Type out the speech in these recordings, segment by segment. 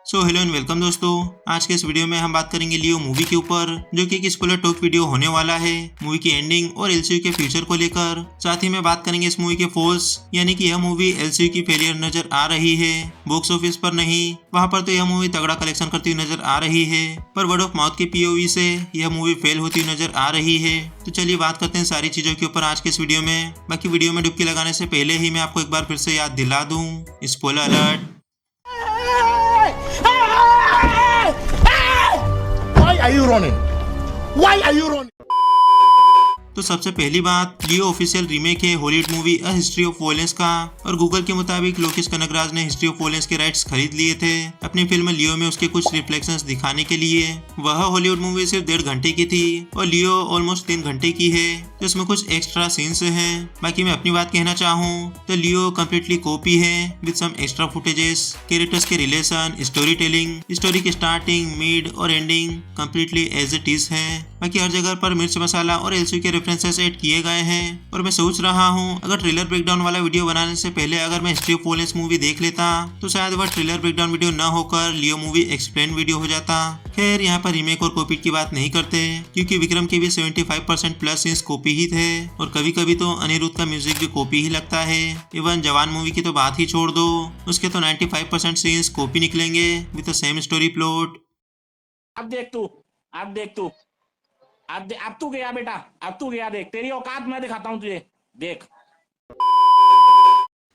So hello and welcome दोस्तों। आज के इस वीडियो में हम बात करेंगे लियो मूवी के ऊपर, जो कि एक स्पॉइलर टॉक वीडियो होने वाला है मूवी की एंडिंग और एलसीयू के फ्यूचर को लेकर। साथ ही में बात करेंगे इस मूवी के फॉल्स, यानी कि यह मूवी एलसीयू की फेलियर नजर आ रही है। बॉक्स ऑफिस पर नहीं, वहाँ पर तो यह मूवी तगड़ा कलेक्शन करती हुई नजर आ रही है, पर वर्ड ऑफ माउथ के पीओवी से यह मूवी फेल होती हुई नजर आ रही है। तो चलिए बात करते हैं सारी चीजों के ऊपर आज के इस वीडियो में। बाकी वीडियो में डुबकी लगाने से पहले ही मैं आपको एक बार फिर से याद दिला दूं, spoiler alert. Why are you running? Why are you running? तो सबसे पहली बात, लियो ऑफिशियल रीमेक है Hollywood movie a history of violence का, और गूगल के मुताबिक लोकेश कनगराज ने हिस्ट्री ऑफ वॉयलेंस के राइट्स खरीद लिए थे अपनी फिल्म लियो में उसके कुछ रिफ्लेक्शंस दिखाने के लिए। वह हॉलीवुड मूवी सिर्फ 1.5 घंटे की थी और लियो ऑलमोस्ट 3 घंटे की है, तो इसमें कुछ एक्स्ट्रा सीन्स हैं। बाकी मैं अपनी बात कहना चाहूँ तो लियो कम्प्लीटली कॉपी है with some extra footages, characters के रिलेशन, स्टोरी टेलिंग, स्टोरी की स्टार्टिंग, मिड और ending completely as it is है। बाकी हर जगह पर मिर्च मसाला और एलसीयू के रेफरेंसेस ऐड किए गए हैं, और मैं सोच रहा हूँ अगर ट्रेलर ब्रेकडाउन वाला वीडियो बनाने से पहले अगर मैं हिस्ट्री ऑफ वॉयलेंस मूवी देख लेता तो शायद वह ट्रेलर ब्रेकडाउन वीडियो न होकर लियो मूवी एक्सप्लेन वीडियो हो जाता। खैर यहाँ पर रीमेक और कॉपी की बात नहीं करते, क्योंकि विक्रम के भी 75% प्लस सीन्स कॉपी ही थे, और कभी कभी तो अनिरुद्ध का म्यूजिक भी कॉपी ही लगता है। इवन जवान मूवी की तो बात ही छोड़ दो, उसके तो 95% सीन्स कॉपी निकलेंगे with the same story plot. अब देख तू, अब देख तू, अब तू गया बेटा, अब तू गया। देख तेरी औकात मैं दिखाता हूँ तुझे, देख।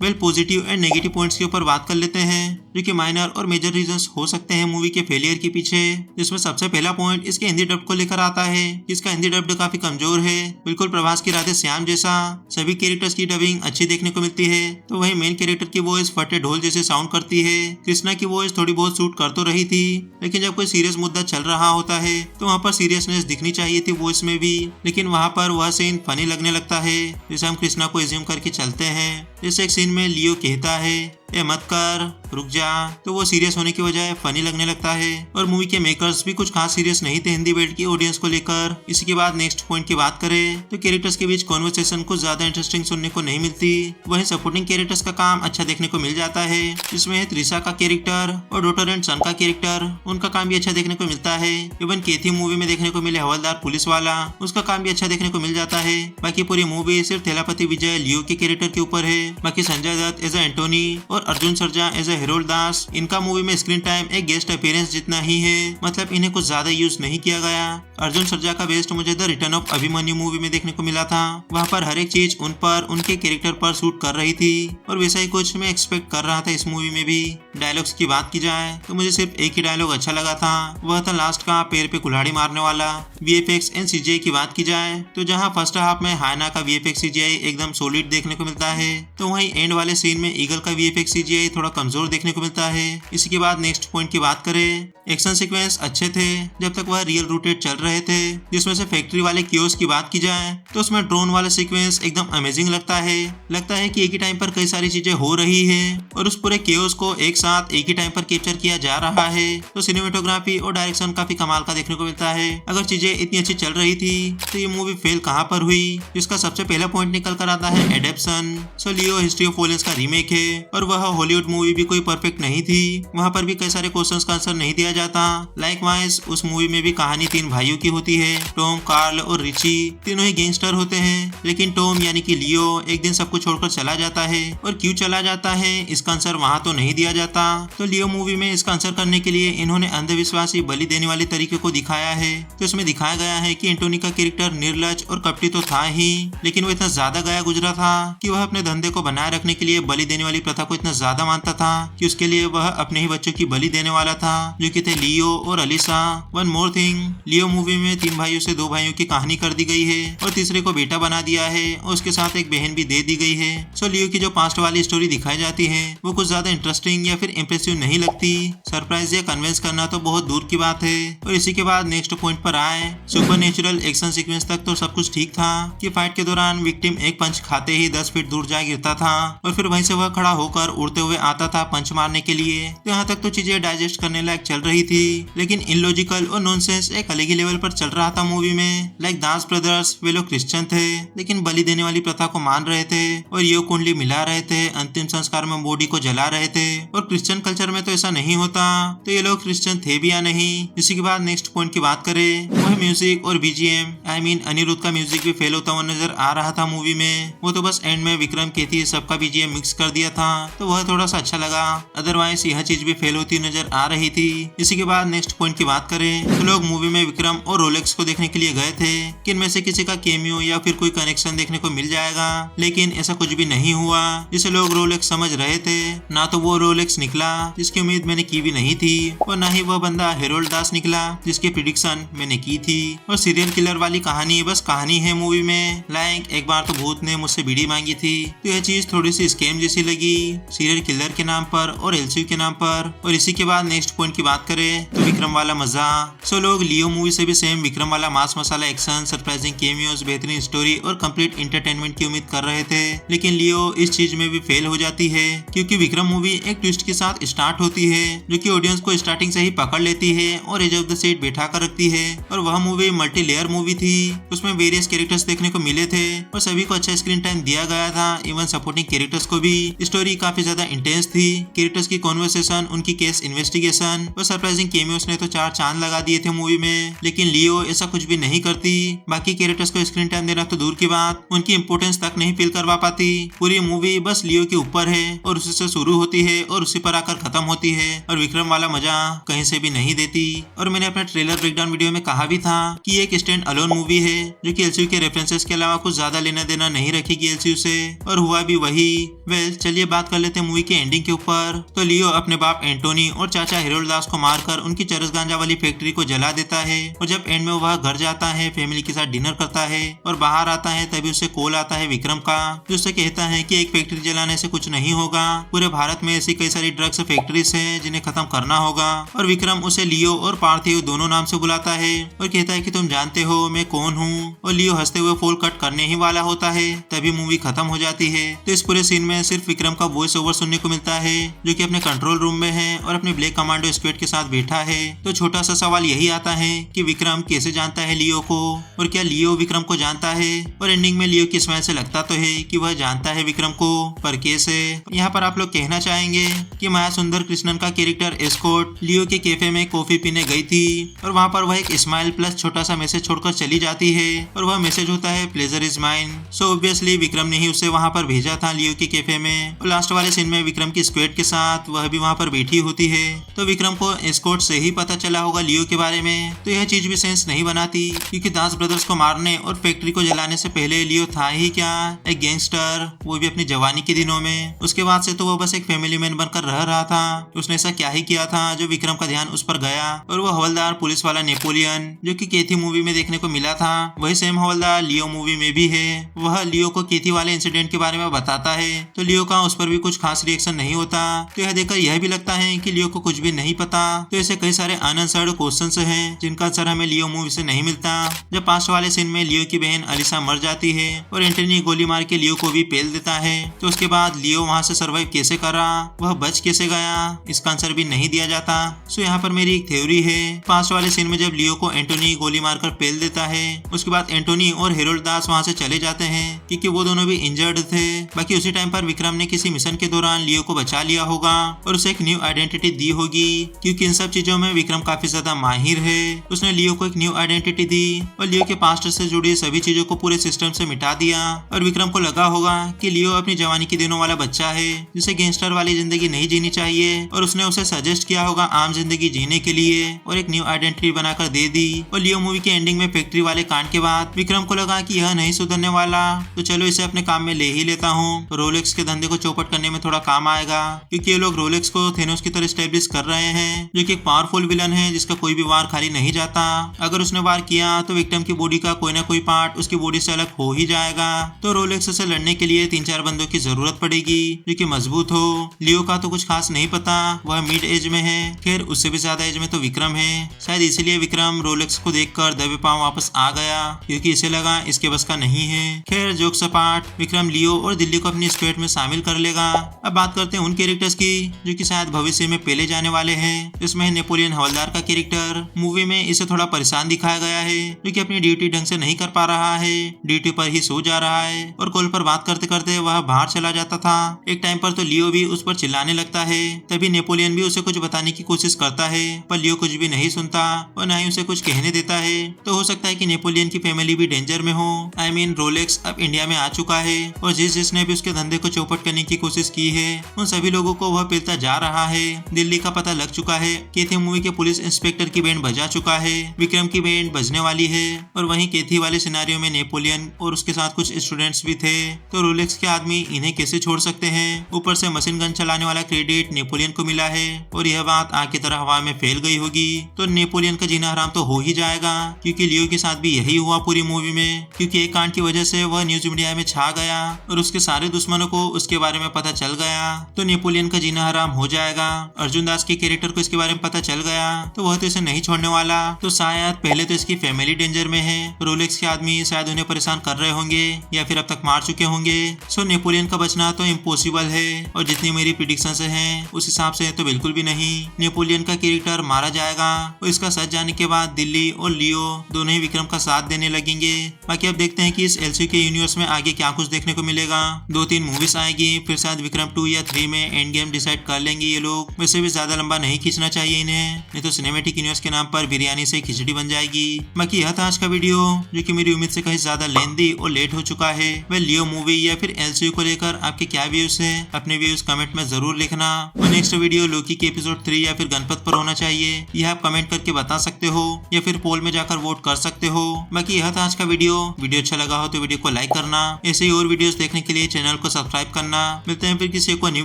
Well, positive and negative points के ऊपर बात कर लेते हैं, जो कि माइनर और मेजर रीजंस हो सकते हैं मूवी के फेलियर के पीछे। जिसमें सबसे पहला पॉइंट इसके हिंदी डब को लेकर आता है। इसका हिंदी डब काफी कमजोर है, बिल्कुल प्रभास की राधे श्याम जैसा। सभी कैरेक्टर्स की डबिंग अच्छी देखने को मिलती है, तो वही मेन कैरेक्टर की वॉइस फटे ढोल जैसे साउंड करती है। कृष्णा की वॉइस थोड़ी बहुत सूट कर तो रही थी, लेकिन जब कोई सीरियस मुद्दा चल रहा होता है तो वहाँ पर सीरियसनेस दिखनी चाहिए थी वॉइस में भी, लेकिन वहाँ पर वह सीन फनी लगने लगता है, जैसे हम कृष्णा को एज्यूम करके चलते हैं। जैसे एक सीन में लियो कहता है ए मत कर, रुक जा, तो वो सीरियस होने की बजाय फनी लगने लगता है। और मूवी के मेकर्स भी कुछ खास सीरियस नहीं थे हिंदी बेल्ट की ऑडियंस को लेकर। इसी के बाद नेक्स्ट पॉइंट की बात करें तो कैरेक्टर्स के बीच कॉन्वर्सेशन कुछ ज्यादा इंटरेस्टिंग सुनने को नहीं मिलती। वहीं सपोर्टिंग कैरेक्टर्स का काम अच्छा देखने को मिल जाता है, जिसमें है त्रिशा का कैरेक्टर और डॉटर एंड सन का कैरेक्टर, उनका काम भी अच्छा देखने को मिलता है। इवन केथी मूवी में देखने को मिले हवलदार पुलिस वाला, उसका काम भी अच्छा देखने को मिल जाता है। बाकी पूरी मूवी सिर्फ थेलापति विजय लियो के कैरेक्टर के ऊपर है। बाकी संजय दत्त एज एंटोनी और Arjun Sarja as a Harold दास, इनका मूवी में स्क्रीन टाइम एक गेस्ट अपीयरेंस जितना ही है, मतलब इन्हें कुछ ज्यादा यूज नहीं किया गया। अर्जुन सर्जा का बेस्ट मुझे the return of Abhimanyu movie में देखने को मिला था। वहाँ पर हर एक चीज उन पर, उनके कैरेक्टर पर सूट कर रही थी, और वैसा ही कुछ मैं एक्सपेक्ट कर रहा था इस मूवी में भी। डायलॉग्स की बात की जाए तो मुझे सिर्फ एक ही डायलॉग अच्छा लगा था, वह था लास्ट का पैर पे कुल्हाड़ी मारने वाला। वीएफएक्स एंड सीजीआई की बात की जाए तो जहाँ फर्स्ट हाफ में हायना का वीएफएक्स सीजीआई एकदम सॉलिड देखने को मिलता है, तो वहीं एंड वाले सीन में ईगल का वीएफएक्स सीजीआई थोड़ा कमजोर देखने को मिलता है। इसी के बाद नेक्स्ट पॉइंट की बात करें, एक्शन सीक्वेंस अच्छे थे जब तक वह रियल रूटेड चल रहे थे। जिसमें से फैक्ट्री वाले कियोस्क की बात की जाए तो उसमें ड्रोन वाला सीक्वेंस एकदम अमेजिंग लगता है कि एक ही टाइम पर कई सारी चीजें हो रही है और उस पूरे कियोस्क को एक साथ एक ही टाइम पर कैप्चर किया जा रहा है। तो सिनेमेटोग्राफी और डायरेक्शन काफी कमाल का देखने को मिलता है। अगर चीजें इतनी अच्छी चल रही थी तो ये मूवी फेल कहाँ पर हुई? जिसका सबसे पहला पॉइंट निकल कर आता है adaptation. So Leo history of violence का रीमेक है, और वह हॉलीवुड मूवी भी कोई परफेक्ट नहीं थी। वहाँ पर भी कई सारे क्वेश्चंस का आंसर नहीं दिया जाता। लाइकवाइज उस मूवी में भी कहानी 3 भाइयों की होती है, टॉम, कार्ल और रिची। तीनों ही गैंगस्टर होते हैं, लेकिन टॉम यानी कि लियो एक दिन सब कुछ छोड़कर चला जाता है, और क्यों चला जाता है इसका आंसर वहाँ तो नहीं दिया जाता। तो लियो मूवी में इसका आंसर करने के लिए इन्होंने अंधविश्वासी बलि देने वाले तरीके को दिखाया है। तो इसमें दिखाया गया है कि एंटोनी का कैरेक्टर निर्लज और कपटी तो था ही, लेकिन वो इतना ज्यादा गया गुजरा था कि वह अपने धंधे को बनाए रखने के लिए बलि देने वाली प्रथा को इतना ज्यादा मानता था कि उसके लिए वह अपने ही बच्चों की बलि देने वाला था, जो कि थे लियो और अलीसा। वन मोर थिंग, लियो मूवी में 3 भाइयों से 2 भाइयों की कहानी कर दी गई है, और तीसरे को बेटा बना दिया है, और उसके साथ एक बहन भी दे दी गई है। सो लियो की जो पास्ट वाली स्टोरी दिखाई जाती है वो कुछ ज्यादा इंटरेस्टिंग या फिर इंप्रेसिव नहीं लगती। सरप्राइज या कन्विंस करना तो बहुत दूर की बात है। और इसी के बाद नेक्स्ट पॉइंट पर आए, सुपरनेचुरल एक्शन सीक्वेंस तक तो सब कुछ ठीक था कि फाइट के दौरान विक्टिम एक पंच खाते ही 10 फीट दूर जा गिरता था, और फिर वहीं से वह खड़ा होकर उड़ते हुए आता था पंच मारने के लिए। तो यहाँ तक तो चीजें डाइजेस्ट करने लायक चल रही थी, लेकिन इनलॉजिकल और नॉनसेंस एक अलग ही लेवल पर चल रहा था मूवी में। लाइक दास ब्रदर्स, वे लोग क्रिश्चियन थे लेकिन बलि देने वाली प्रथा को मान रहे थे, और यो कुंडली मिला रहे थे, अंतिम संस्कार में बॉडी को जला रहे थे, और क्रिश्चियन कल्चर में तो ऐसा नहीं होता, तो ये लोग क्रिश्चियन थे भी या नहीं। इसी के बाद नेक्स्ट पॉइंट की बात करें, वह म्यूजिक और बीजीएम, आई मीन अनिरुद्ध का म्यूजिक भी फेल होता हुआ नजर आ रहा था मूवी में। वो तो बस एंड में विक्रम केथी सबका बीजीएम मिक्स कर दिया था, तो वह थोड़ा सा अच्छा लगा। अदरवाइज यह चीज भी फेल होती नजर आ रही थी। इसी के बाद नेक्स्ट पॉइंट की बात करें, तो लोग मूवी में विक्रम और रोलेक्स को देखने के लिए गए थे कि इनमें से किसी का केमियो या फिर कोई कनेक्शन देखने को मिल जाएगा, लेकिन ऐसा कुछ भी नहीं हुआ जिसे लोग रोलेक्स समझ रहे थे। ना तो वो रोलेक्स निकला जिसकी उम्मीद मैंने की भी नहीं थी, और ना ही वह बंदा हेरोल्ड दास निकला जिसकी प्रिडिक्शन मैंने की थी। और सीरियल किलर वाली कहानी बस कहानी है मूवी में। लाइक एक बार तो भूत ने मुझसे बीड़ी मांगी थी, तो यह चीज थोड़ी सी स्कैम जैसी लगी, सीरियल किलर के नाम पर और एलसीयू के नाम पर। और इसी के बाद नेक्स्ट पॉइंट की बात करें, तो विक्रम वाला मजा। सो लोग लियो मूवी से भी सेम विक्रम वाला मास मसाला एक्शन, सरप्राइजिंग केमियोस, बेहतरीन स्टोरी और कंप्लीट एंटरटेनमेंट की उम्मीद कर रहे थे, लेकिन लियो इस चीज में भी फेल हो जाती है, क्योंकि विक्रम मूवी एक ट्विस्ट के साथ स्टार्ट होती है जो कि ऑडियंस को स्टार्टिंग से ही पकड़ लेती है और एज ऑफ द सीट बैठा कर रखती है। और वह मूवी मल्टी लेयर मूवी थी, उसमें वेरियस कैरेक्टर्स देखने को मिले थे और सभी को अच्छा स्क्रीन टाइम दिया गया था, इवन सपोर्टिंग कैरेक्टर्स को भी। स्टोरी काफी ज्यादा इंटेंस थी, कैरेक्टर्स की कॉन्वर्सेशन, उनकी केस इन्वेस्टिगेशन और सरप्राइजिंग केमियोस ने तो 4 चांद लगा दिए थे मूवी में। लेकिन लियो ऐसा कुछ भी नहीं करती, बाकी कैरेक्टर्स को स्क्रीन टाइम देना तो दूर की बात, उनकी इंपोर्टेंस तक नहीं फील करवा पाती। पूरी मूवी बस लियो के ऊपर है और उसी से शुरू होती है और उसी पर आकर खत्म होती है, और विक्रम वाला मजा कहीं से भी नहीं देती। और मैंने अपने ट्रेलर ब्रेकडाउन वीडियो में कहा भी था कि एक स्टैंड अलोन मूवी है जो कि एलसीयू के रेफरेंसेस के अलावा कुछ ज्यादा लेना देना नहीं रखेगी एलसीयू से, और हुआ भी वही। वेल चलिए बात कर लेते हैं मूवी के एंडिंग के ऊपर। तो लियो अपने बाप एंटोनी और चाचा हेरोल्ड दास को मारकर उनकी चरस गांजा वाली फैक्ट्री को जला देता है, और जब एंड में वह घर जाता है, फैमिली के साथ डिनर करता है और बाहर आता है, तभी उसे कॉल आता है विक्रम का, जो उससे कहता है कि एक फैक्ट्री जलाने से कुछ नहीं होगा, पूरे भारत में ऐसी कई सारी ड्रग्स फैक्ट्रीज हैं जिन्हें खत्म करना होगा। और विक्रम उसे लियो और पार्थिव दोनों नाम से बुलाता है और कहता है कि तुम जानते हो मैं कौन हूँ, और लियो हंसते हुए फोन कट करने ही वाला होता है, तभी मूवी खत्म हो जाती है। तो इस पूरे सीन में सिर्फ विक्रम का वॉइस ओवर सुनने को मिलता है, जो कि अपने कंट्रोल रूम में है और अपने ब्लैक कमांडो स्क्वाड के साथ बैठा है। तो छोटा सा सवाल यही आता है कि विक्रम कैसे जानता है लियो को, और क्या लियो विक्रम को जानता है। और एंडिंग में लियो की स्माइल से लगता तो है कि वह जानता है विक्रम को, पर कैसे। यहाँ पर आप लोग कहना चाहेंगे कि माया सुंदर कृष्णन का कैरेक्टर एस्कॉर्ट लियो के कैफे में कॉफी पीने गई थी, और वहाँ पर वह एक स्माइल प्लस छोटा सा मैसेज छोड़कर चली जाती है, और वह मैसेज होता है pleasure is mine. So obviously Vikram ने ही उसे वहाँ पर भेजा था लियो के कैफे में। और लास्ट वाले सीन में विक्रम की स्क्वाड के साथ वह भी वहाँ पर बैठी होती है, तो विक्रम को एस्कॉर्ट से ही पता चला होगा लियो के बारे में। तो यह चीज भी सेंस नहीं बनाती, क्योंकि दास ब्रदर्स को मारने और फैक्ट्री को जलाने से पहले लियो था ही क्या, एक गैंगस्टर, वो भी अपनी जवानी के दिनों में। उसके बाद से तो वो बस एक फैमिली मैन बनकर रह रहा था। उसने ऐसा क्या ही किया था जो विक्रम का ध्यान उस पर गया। और वो हवलदार पुलिस वाला नेपोलियन जो कि केथी मूवी में देखने को मिला था, वही सेम हवलदार लियो मूवी में भी है। वह लियो को केथी वाले इंसिडेंट के बारे में बताता है, तो लियो का उस पर भी कुछ खास रिएक्शन नहीं होता। तो यह देखकर यह भी लगता है कि लियो को कुछ भी नहीं पता। तो ऐसे कई सारे अनआंसर्ड क्वेश्चंस हैं जिनका आंसर हमें लियो मूवी से नहीं मिलता। जब पास्ट वाले सीन में लियो की बहन अलिसा मर जाती है और एंटनी गोली मार के लियो को भी पेल देता है, तो उसके बाद लियो वहाँ से सर्वाइव कैसे करा, वह बच कैसे गया, इसका आंसर भी नहीं दिया जाता। सो यहाँ पर मेरी एक थ्योरी है, पास्ट वाले सीन में जब लियो को एंटोनी गोली मारकर पेल देता है, उसके बाद एंटोनी और हेरोल्ड दास वहाँ से चले जाते हैं, क्योंकि वो दोनों भी इंजर्ड थे। बाकी उसी टाइम पर विक्रम ने किसी मिशन के दौरान लियो को बचा लिया होगा और उसे एक न्यू आइडेंटिटी दी होगी, क्योंकि इन सब चीजों में विक्रम काफी ज्यादा माहिर है। उसने लियो को एक न्यू आइडेंटिटी दी और लियो के पास्ट से जुड़ी सभी चीजों को पूरे सिस्टम से मिटा दिया। और विक्रम को लगा होगा कि लियो अपनी जवानी के दिनों वाला बच्चा है जिसे गैंगस्टर वाली जिंदगी नहीं जीनी चाहिए, और उसने उसे सजेस्ट किया होगा आम जिंदगी जीने के लिए और एक न्यू आइडेंटिटी बनाकर दे दी। और लियो मूवी के एंडिंग में फैक्ट्री वाले कांड के बाद विक्रम को लगा कि यह नहीं सुधरने वाला, तो चलो इसे अपने काम में ले ही लेता हूँ। रोलेक्स के धंधे को चौपट करने में थोड़ा काम आएगा, क्योंकि ये लोग रोलेक्स को थेनोस की तरह स्टेब्लिश कर रहे हैं, जो कि एक पावरफुल विलन है जिसका कोई भी वार खाली नहीं जाता। अगर उसने वार किया तो विक्टिम की बॉडी का कोई ना कोई पार्ट उसकी बॉडी से अलग हो ही जाएगा। तो रोलेक्स से लड़ने के लिए 3-4 बंदों की जरूरत पड़ेगी जो कि मजबूत हो। लियो का तो कुछ खास नहीं पता, वह मिड एज में है, खैर उससे भी ज्यादा एज में तो विक्रम है। शायद इसीलिए विक्रम रोलेक्स को देखकर दबे पांव वापस आ गया, क्योंकि इसे लगा इसके बस का नहीं है। खैर जोक्स अपार्ट, विक्रम लियो और दिल्ली को अपनी स्क्वाड में शामिल कर लेगा। अब बात करते हैं उन कैरेक्टर्स की जो कि शायद भविष्य में पहले जाने वाले हैं। इसमें है नेपोलियन हवलदार का कैरेक्टर। मूवी में इसे थोड़ा परेशान दिखाया गया है, जो कि अपनी ड्यूटी ढंग से नहीं कर पा रहा है, ड्यूटी पर ही सो जा रहा है और कॉल पर बात करते करते वह बाहर चला जाता था। एक टाइम पर तो लियो भी उस पर चिल्लाने लगता है। तभी नेपोलियन भी उसे कुछ बताने की कोशिश करता है, पर लियो कुछ भी नहीं सुनता और न ही उसे कुछ कहने देता है। तो हो सकता है कि नेपोलियन की फैमिली भी डेंजर में हो। आई मीन रोलेक्स अब इंडिया में आ चुका है और जिसने भी उसके धंधे को चौपट करने की कोशिश की है उन सभी लोगों को वह पिलता जा रहा है। दिल्ली का पता लग चुका है। केथी मूवी के पुलिस इंस्पेक्टर की बैंड बजा चुका है, विक्रम की बैंड बजने वाली है और वहीं केथी वाले सिनारियो में नेपोलियन और उसके साथ कुछ स्टूडेंट्स भी थे। तो रोलेक्स के आदमी इन्हें कैसे छोड़ सकते हैं। ऊपर से मशीन गन चलाने वाला क्रेडिट नेपोलियन को मिला है और यह बात आग की तरह हवा में फैल गई होगी। तो नेपोलियन का जीना हराम तो हो ही जाएगा, क्योंकि लियो के साथ भी यही हुआ पूरी मूवी में। क्योंकि एक कांड की वजह से वह न्यूज मीडिया में छा गया और उसके सारे दुश्मनों को उसके बारे में पता चल गया। तो नेपोलियन का जीना हराम हो जाएगा। अर्जुन दास के कैरेक्टर को इसके बारे में पता चल गया तो वह तो इसे नहीं छोड़ने वाला। तो शायद पहले तो इसकी फैमिली डेंजर में है, रोलेक्स के आदमी शायद उन्हें परेशान कर रहे होंगे या फिर अब तक मार चुके होंगे। सो नेपोलियन का बचना तो इम्पॉसिबल है और जितनी मेरी प्रिडिक्शन से है उस हिसाब से तो बिल्कुल भी नहीं। नेपोलियन का कैरेक्टर मारा जाएगा और इसका सच जाने के बाद दिल्ली और लियो दोनों ही विक्रम का साथ देने लगेंगे। बाकी अब देखते हैं कि इस एलसीयू के यूनिवर्स में आगे क्या कुछ देखने को मिलेगा। 2-3 मूवीज आएगी, फिर शायद विक्रम 2 या 3 में एंड गेम डिसाइड कर लेंगे ये लोग। वैसे भी ज्यादा लंबा नहीं खींचना चाहिए इन्हें, नहीं तो सिनेमेटिक यूनिवर्स के नाम पर बिरयानी से खिचड़ी बन जाएगी। बाकी यह था आज का वीडियो, जो कि मेरी उम्मीद से कहीं ज्यादा लेंदी और लेट हो चुका है। वह लियो मूवी या फिर एलसीयू को लेकर आपके क्या व्यूज है, अपने व्यूज कमेंट में जरूर लिखना। और नेक्स्ट वीडियो लोकी के एपिसोड 3 या फिर गणपत पर होना चाहिए, यह आप कमेंट करके बता सकते हो या फिर पोल में जाकर वोट कर सकते हो। बाकी यह था आज का वीडियो अच्छा लगा हो तो वीडियो को लाइक करना। ऐसे ही और वीडियोस देखने के लिए चैनल को सब्सक्राइब करना। मिलते हैं फिर किसी को न्यू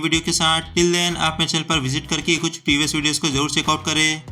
वीडियो के साथ। टिल देन आप मेरे चैनल पर विजिट करके कुछ प्रीवियस वीडियोस को जरूर चेकआउट करें।